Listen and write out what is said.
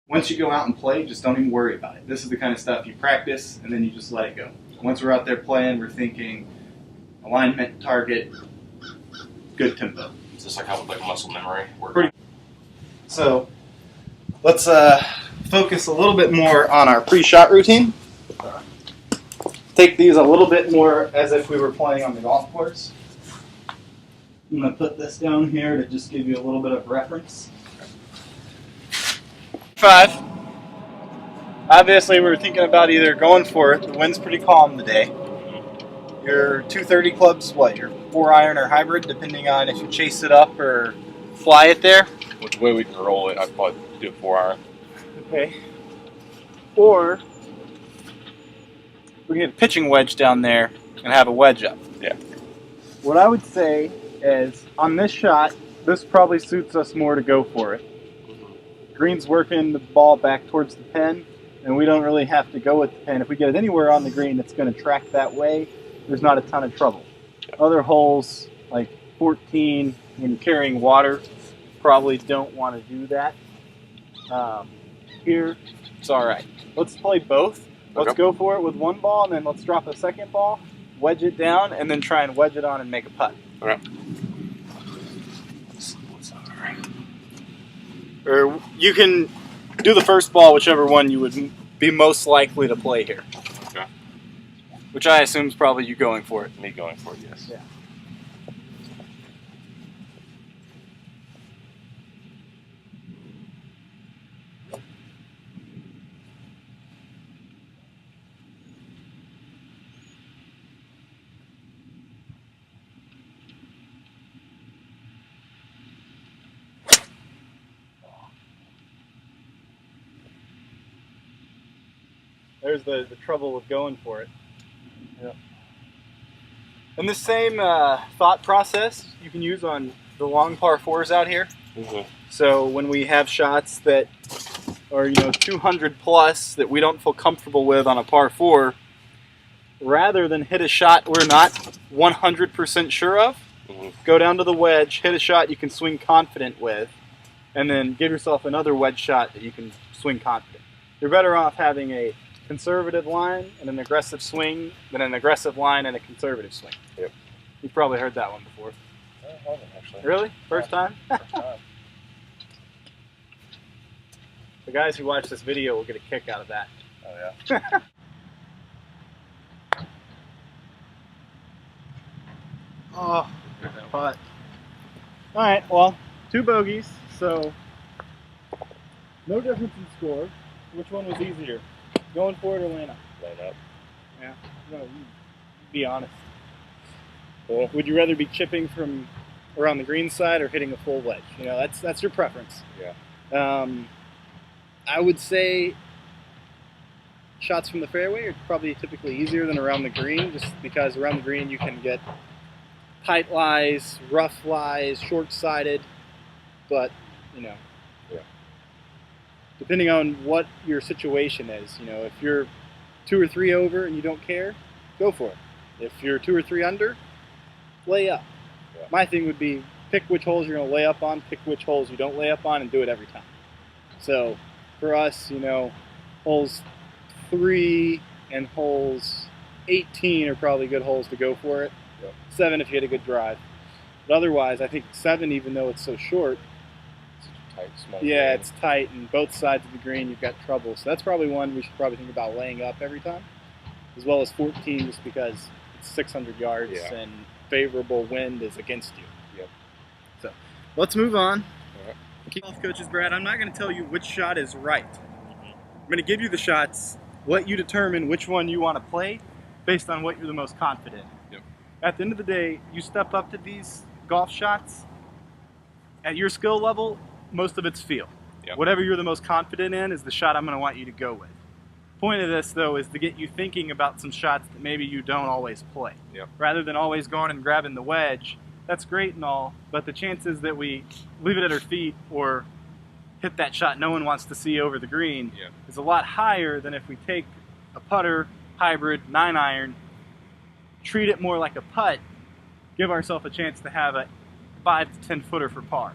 Once you go out and play, just don't even worry about it. This is the kind of stuff you practice and then you just let it go. Once we're out there playing, we're thinking alignment, target, good tempo. Is this like how like muscle memory works? Pretty. So let's focus a little bit more on our pre-shot routine. Take these a little bit more as if we were playing on the golf course. I'm going to put this down here to just give you a little bit of reference. 5. Obviously, we were thinking about either going for it. The wind's pretty calm today. Your 230 club's what? Your 4-iron or hybrid, depending on if you chase it up or fly it there. Which way we can roll it, I'd probably do a 4-iron. Okay. Or we can get a pitching wedge down there and have a wedge up. Yeah. What I would say is, on this shot, this probably suits us more to go for it. Green's working the ball back towards the pin, and we don't really have to go with the pin. If we get it anywhere on the green that's going to track that way, there's not a ton of trouble. Other holes, like 14, when you're carrying water, probably don't want to do that. Here, it's all right. Let's play both. Let's go for it with one ball, and then let's drop a second ball, wedge it down, and then try and wedge it on and make a putt. Okay. Or you can do the first ball, whichever one you would be most likely to play here. Okay. Which I assume is probably you going for it. Me going for it, yes. Yeah. There's the trouble with going for it. Yep. And the same thought process you can use on the long par 4s out here. Mm-hmm. So when we have shots that are 200 plus that we don't feel comfortable with on a par 4, rather than hit a shot we're not 100% sure of, go down to the wedge, hit a shot you can swing confident with, and then give yourself another wedge shot that you can swing confident. You're better off having a conservative line and an aggressive swing than an aggressive line and a conservative swing. Yep. You've probably heard that one before. I haven't, actually. Really? First time? First time. The guys who watch this video will get a kick out of that. Oh, yeah. Oh, putt. Alright, well, 2 bogeys, so no difference in score. Which one was easier? Going for it or laying up? Line up. Yeah. No, be honest. Well, would you rather be chipping from around the green side or hitting a full wedge? That's your preference. Yeah. I would say shots from the fairway are probably typically easier than around the green, just because around the green you can get tight lies, rough lies, short-sided, but Yeah. depending on what your situation is, if you're 2 or 3 over and you don't care, go for it. If you're 2 or 3 under, lay up. Yeah. My thing would be pick which holes you're going to lay up on, pick which holes you don't lay up on, and do it every time. So for us, holes 3 and holes 18 are probably good holes to go for it. Yep. 7 if you had a good drive. But otherwise, I think 7, even though it's so short, Tight, small. yeah, green. it's tight, and both sides of the green you've got trouble. So that's probably one we should probably think about laying up every time, as well as 14, just because it's 600 yards and favorable wind is against you. Yep. So let's move on. All right. Golf coaches, Brad, I'm not going to tell you which shot is right. I'm going to give you the shots, let you determine which one you want to play based on what you're the most confident in. Yep. At the end of the day, you step up to these golf shots, at your skill level, most of it's feel. Yep. Whatever you're the most confident in is the shot I'm going to want you to go with. Point of this, though, is to get you thinking about some shots that maybe you don't always play. Yep. Rather than always going and grabbing the wedge, that's great and all, but the chances that we leave it at our feet or hit that shot no one wants to see over the green is a lot higher than if we take a putter, hybrid, 9-iron, treat it more like a putt, give ourselves a chance to have a 5 to 10 footer for par.